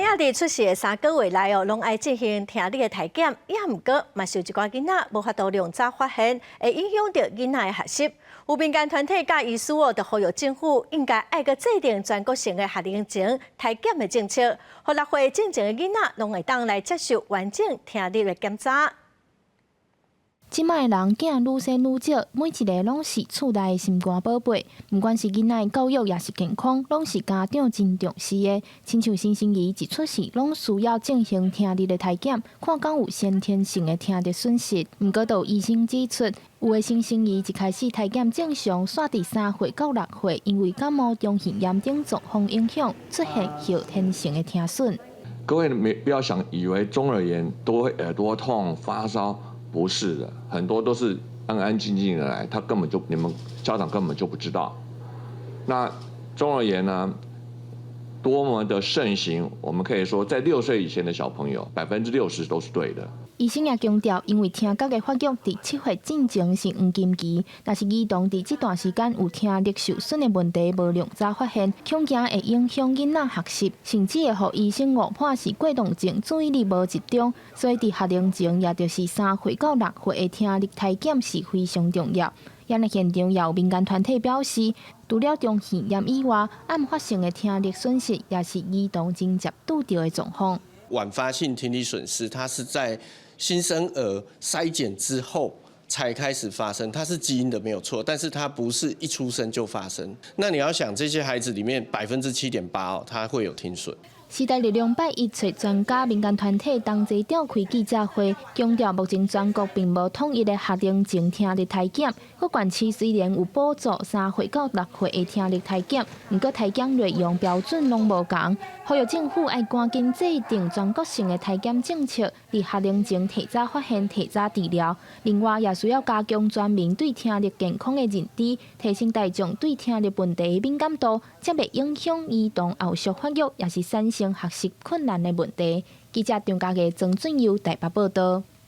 儿伫出世的3个月内拢爱进行听力的体检，也毋过嘛是有一寡囡仔无法度量早发现，会影响到囡仔的学习。有民间团体甲医师就呼吁政府应该爱个制定全国性的学龄前体检的政策，互6岁进前的囡仔拢会当来接受完整听力的检查。即卖人囝愈生愈少，每一个拢是厝内的心肝宝贝。毋管是囡仔的教育，也是健康，拢是家长真重视的。亲像新生儿一出世，拢需要进行听力的体检，看敢有先天性的听力损失。毋过，有医生指出，有的新生儿一开始体检正常，煞伫3岁到6岁，因为感冒、中耳炎等状况影响，出现后天性的听损。各位不要以为中耳炎都会耳朵痛、发烧。不是的，很多都是安安静静的来，你们家长根本就不知道。那中耳炎呢，多么的盛行，我们可以说，在6岁以前的小朋友，60%都是对的。医生也强调，因为听觉的发育伫7岁进前是黄金期，但是儿童伫这段时间有听力受损的问题无量早发现，恐惊会影响囡仔学习，甚至会互医生误判是过动症，注意力无集中。所以伫学龄前，也就是3岁到6岁的听力体检是非常重要。也在现场也有民间团体表示，除了中耳炎以外，暗发性的听力损失也是儿童真接拄到的状况。晚发性听力损失，它是在新生儿筛检之后才开始发生，它是基因的没有错，但是它不是一出生就发生。那你要想，这些孩子里面7.8%他会有听损。时代力量拜一找专家、民间团体同齐召开记者会，强调目前全国并无统一的学龄前听力体检。各县市虽然有补助3岁到6岁的听力体检，不过体检内容标准拢无同。呼吁政府要赶紧制定全国性的体检政策，伫学龄前提早发现、提早治疗。另外，也需要加强全民对听力健康的认知，提升大众对听力问题的敏感度，才袂影响儿童后续发育，也是产生学习困难的问题。记者张家嘅曾俊佑台北报道。